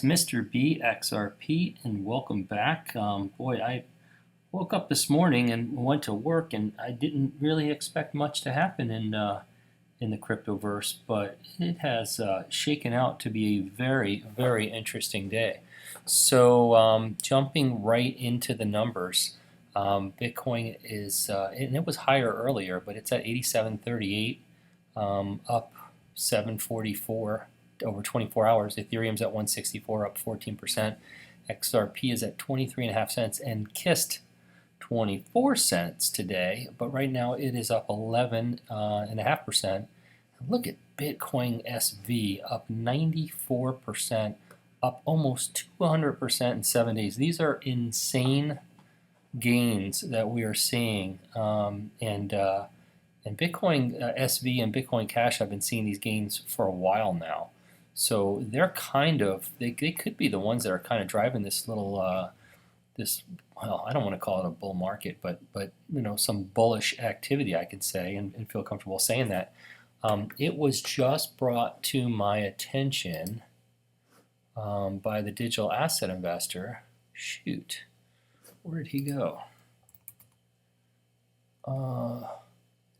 Mr. B XRP, and welcome back. Boy, I woke up this morning and went to work, and I didn't really expect much to happen in the cryptoverse, but it has shaken out to be a very, very interesting day. So, jumping right into the numbers, Bitcoin is, and it was higher earlier, but it's at 87.38, up 744 over 24 hours. Ethereum's at 164, up 14%. XRP is at 23.5 cents and kissed 24 cents today, but right now it is up 11.5%. Look at Bitcoin SV up 94%, up almost 200% in 7 days. These are insane gains that we are seeing, and Bitcoin SV and Bitcoin Cash have been seeing these gains for a while now. So they're kind of, they could be the ones that are kind of driving this little, well, I don't want to call it a bull market, but you know, some bullish activity, I could say, and feel comfortable saying that. It was just brought to my attention by the digital asset investor. Shoot, where did he go? The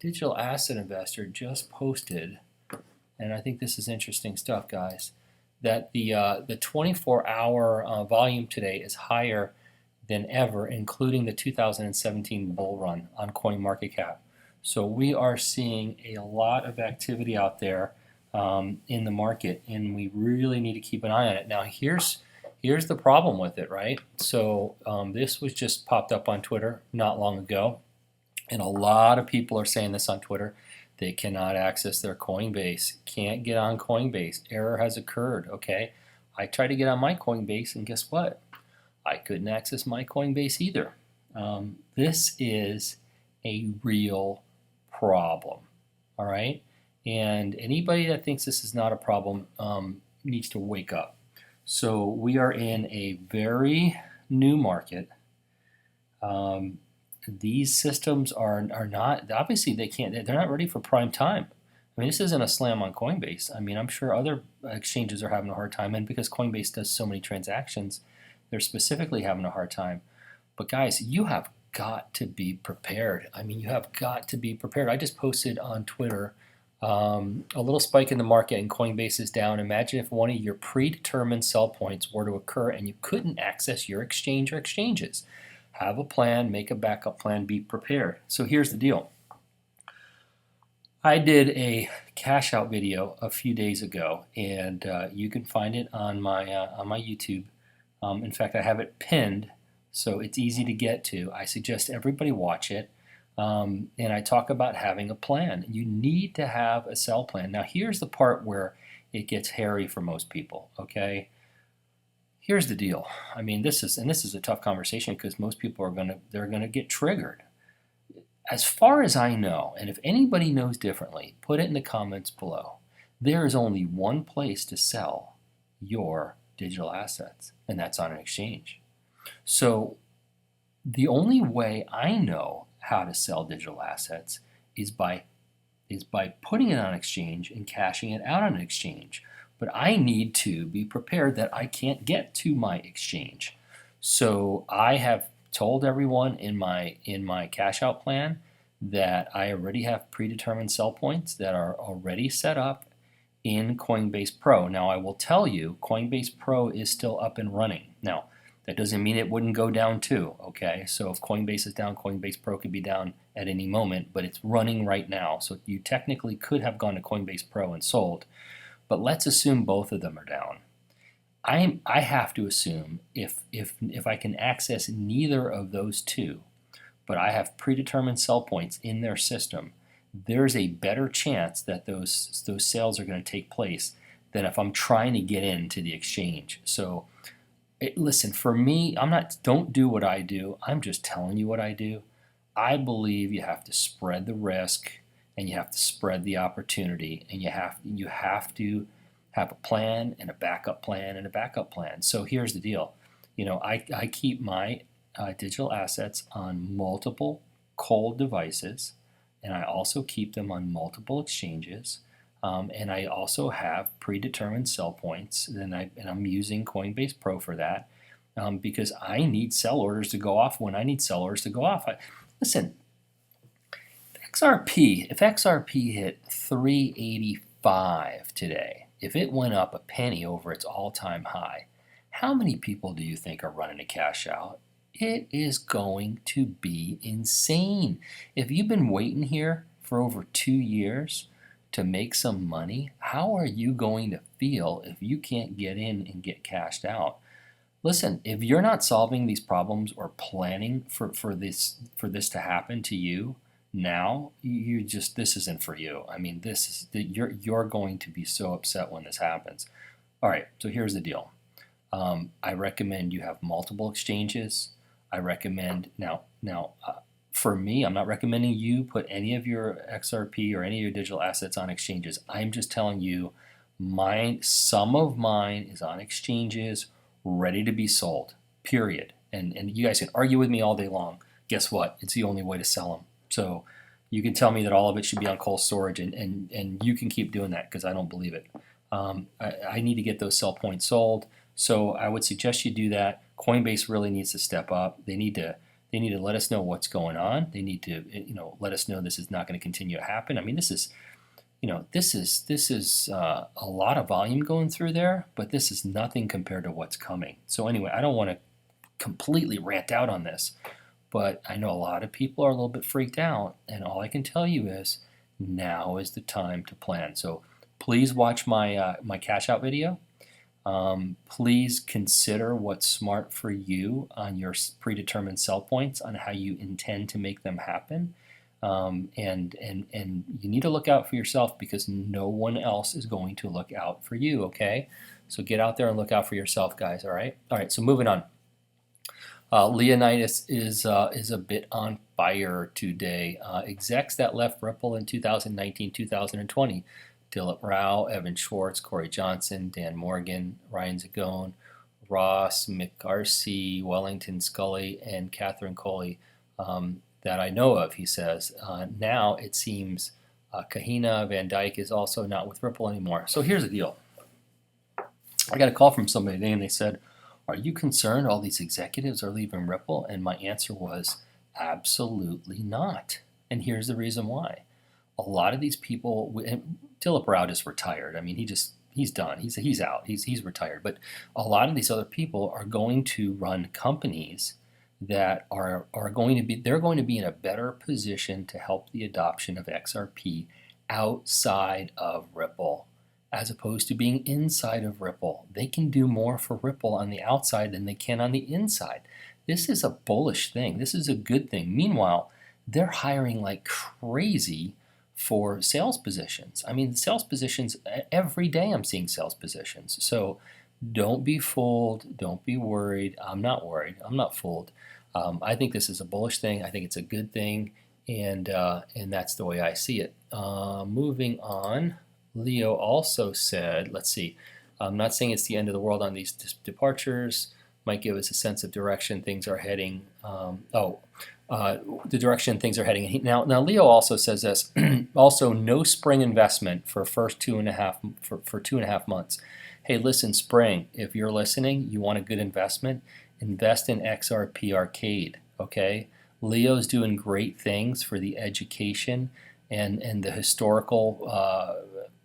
digital asset investor just posted, and I think this is interesting stuff, guys, that the 24-hour volume today is higher than ever, including the 2017 bull run on CoinMarketCap. So we are seeing a lot of activity out there in the market, and we really need to keep an eye on it. Now, here's the problem with it, right? So this was just popped up on Twitter not long ago, and a lot of people are saying this on Twitter. They cannot access their Coinbase, can't get on Coinbase. Error has occurred, okay? I tried to get on my Coinbase, and guess what? I couldn't access my Coinbase either. This is a real problem, all right? And anybody that thinks this is not a problem needs to wake up. So we are in a very new market. These systems are not, obviously they're not ready for prime time. I mean, this isn't a slam on Coinbase. I mean, I'm sure other exchanges are having a hard time, and because Coinbase does so many transactions, they're specifically having a hard time. But guys, you have got to be prepared. I mean, you have got to be prepared. I just posted on Twitter a little spike in the market and Coinbase is down. Imagine if one of your predetermined sell points were to occur and you couldn't access your exchange or exchanges. Have a plan, make a backup plan, be prepared. So here's the deal. I did a cash out video a few days ago, and you can find it on my YouTube. In fact, I have it pinned, so it's easy to get to. I suggest everybody watch it, and I talk about having a plan. You need to have a sell plan. Now, here's the part where it gets hairy for most people, okay? Here's the deal. I mean, this is a tough conversation because most people are gonna get triggered. As far as I know, and if anybody knows differently, put it in the comments below. There is only one place to sell your digital assets, and that's on an exchange. So the only way I know how to sell digital assets is by putting it on an exchange and cashing it out on an exchange. But I need to be prepared that I can't get to my exchange. So I have told everyone in my cash out plan that I already have predetermined sell points that are already set up in Coinbase Pro. Now, I will tell you, Coinbase Pro is still up and running. Now, that doesn't mean it wouldn't go down too, okay? So if Coinbase is down, Coinbase Pro could be down at any moment, but it's running right now. So you technically could have gone to Coinbase Pro and sold, but let's assume both of them are down. I have to assume if I can access neither of those two, but I have predetermined sell points in their system, there's a better chance that those sales are going to take place than if I'm trying to get into the exchange. So listen, for me, don't do what I do. I'm just telling you what I do. I believe you have to spread the risk and you have to spread the opportunity, and you have to have a plan and a backup plan and a backup plan. So here's the deal. You know, I keep my digital assets on multiple cold devices, and I also keep them on multiple exchanges. And I also have predetermined sell points, and I'm using Coinbase Pro for that, because I need sell orders to go off when I need sell orders to go off. Listen, if XRP hit 385 today, if it went up a penny over its all-time high, how many people do you think are running to cash out? It is going to be insane. If you've been waiting here for over 2 years to make some money, how are you going to feel if you can't get in and get cashed out? Listen, if you're not solving these problems or planning for this to happen to you now, this isn't for you. I mean, you're going to be so upset when this happens. All right, so here's the deal. I recommend you have multiple exchanges. I recommend for me, I'm not recommending you put any of your XRP or any of your digital assets on exchanges. I'm just telling you, some of mine is on exchanges, ready to be sold. Period. And you guys can argue with me all day long. Guess what? It's the only way to sell them. So you can tell me that all of it should be on cold storage, and you can keep doing that because I don't believe it. I need to get those sell points sold. So I would suggest you do that. Coinbase really needs to step up. They need to let us know what's going on. They need to let us know this is not going to continue to happen. I mean, this is a lot of volume going through there, but this is nothing compared to what's coming. So anyway, I don't want to completely rant out on this, but I know a lot of people are a little bit freaked out, and all I can tell you is now is the time to plan. So please watch my my cash out video. Please consider what's smart for you on your predetermined sell points, on how you intend to make them happen. And you need to look out for yourself, because no one else is going to look out for you, okay? So get out there and look out for yourself, guys, all right? All right, so moving on. Leonidas is a bit on fire today. Execs that left Ripple in 2019, 2020. Dilip Rao, Evan Schwartz, Corey Johnson, Dan Morgan, Ryan Zagone, Ross McArcee, Wellington Scully, and Catherine Coley, that I know of, he says. Now it seems Kahina Van Dyke is also not with Ripple anymore. So here's the deal. I got a call from somebody today, and they said, "Are you concerned all these executives are leaving Ripple?" And my answer was, absolutely not. And here's the reason why. A lot of these people, Dilip Rao is retired. I mean, he's done. He's out. He's retired. But a lot of these other people are going to run companies that are going to be in a better position to help the adoption of XRP outside of Ripple, as opposed to being inside of Ripple. They can do more for Ripple on the outside than they can on the inside. This is a bullish thing. This is a good thing. Meanwhile, they're hiring like crazy for sales positions. I mean, sales positions, every day I'm seeing sales positions. So don't be fooled. Don't be worried. I'm not worried. I'm not fooled. I think this is a bullish thing. I think it's a good thing, and that's the way I see it. Moving on, Leo also said, let's see, I'm not saying it's the end of the world on these departures. Might give us a sense of direction things are heading. The direction things are heading. Now Leo also says this. Also, no Spring investment for first 2.5 months. Hey, listen, Spring, if you're listening, you want a good investment, invest in XRP Arcade. Okay, Leo's doing great things for the education and the historical,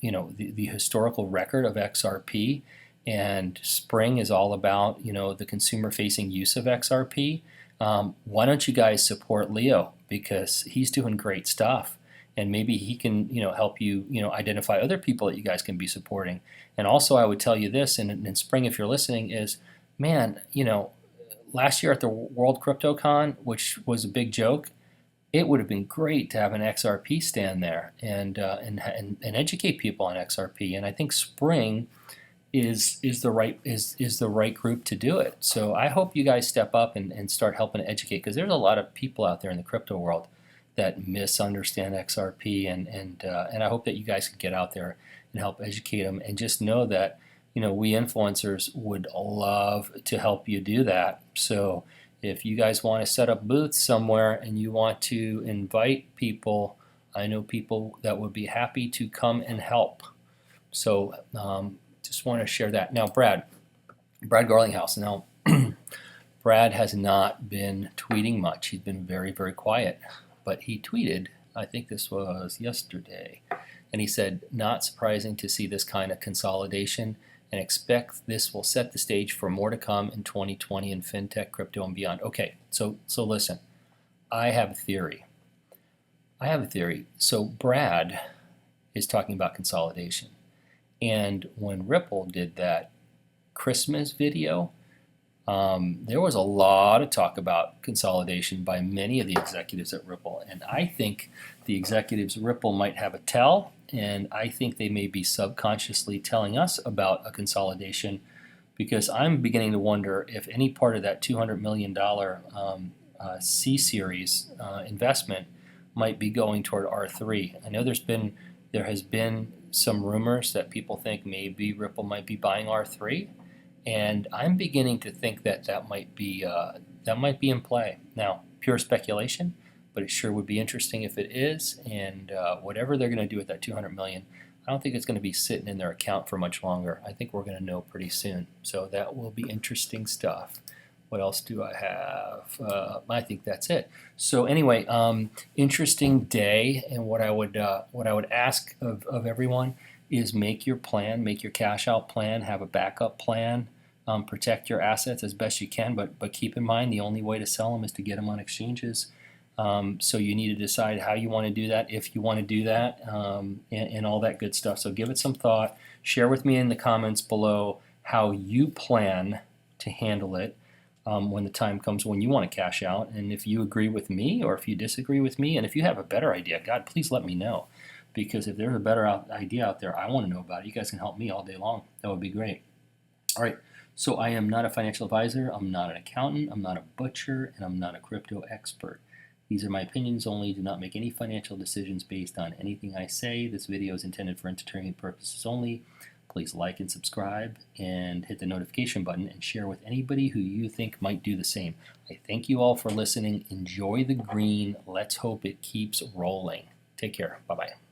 the historical record of XRP. And Spring is all about, the consumer-facing use of XRP. Why don't you guys support Leo, because he's doing great stuff, and maybe he can, help you, identify other people that you guys can be supporting. And also, I would tell you this, and in Spring, if you're listening, is, man, last year at the World CryptoCon, which was a big joke, it would have been great to have an XRP stand there and educate people on XRP. And I think Spring is the right group to do it. So I hope you guys step up and start helping to educate, because there's a lot of people out there in the crypto world that misunderstand XRP, and I hope that you guys can get out there and help educate them, and just know that we influencers would love to help you do that. So if you guys want to set up booths somewhere and you want to invite people I know people that would be happy to come and help. So just want to share that. Now, Brad Garlinghouse. Now, Brad has not been tweeting much. He's been very, very quiet. But he tweeted, I think this was yesterday, and he said, not surprising to see this kind of consolidation, and expect this will set the stage for more to come in 2020 in fintech, crypto, and beyond. Okay, so listen, I have a theory. So Brad is talking about consolidation. And when Ripple did that Christmas video, there was a lot of talk about consolidation by many of the executives at Ripple. And I think the executives at Ripple might have a tell, and I think they may be subconsciously telling us about a consolidation, because I'm beginning to wonder if any part of that $200 million C-Series investment might be going toward R3. I know there has been some rumors that people think maybe Ripple might be buying R3. And I'm beginning to think that might be in play. Now, pure speculation, but it sure would be interesting if it is. And whatever they're going to do with that $200 million, I don't think it's going to be sitting in their account for much longer. I think we're going to know pretty soon. So that will be interesting stuff. What else do I have? I think that's it. So anyway, interesting day. And what I would ask of everyone is make your plan, make your cash out plan, have a backup plan. Protect your assets as best you can, but keep in mind the only way to sell them is to get them on exchanges. So you need to decide how you want to do that, if you want to do that, and all that good stuff. So give it some thought. Share with me in the comments below how you plan to handle it when the time comes when you want to cash out, and if you agree with me or if you disagree with me, and if you have a better idea, God, please let me know. Because if there's a better idea out there, I want to know about it. You guys can help me all day long. That would be great. All right. So I am not a financial advisor, I'm not an accountant, I'm not a butcher, and I'm not a crypto expert. These are my opinions only. Do not make any financial decisions based on anything I say. This video is intended for entertainment purposes only. Please like and subscribe and hit the notification button and share with anybody who you think might do the same. I thank you all for listening. Enjoy the green. Let's hope it keeps rolling. Take care. Bye-bye.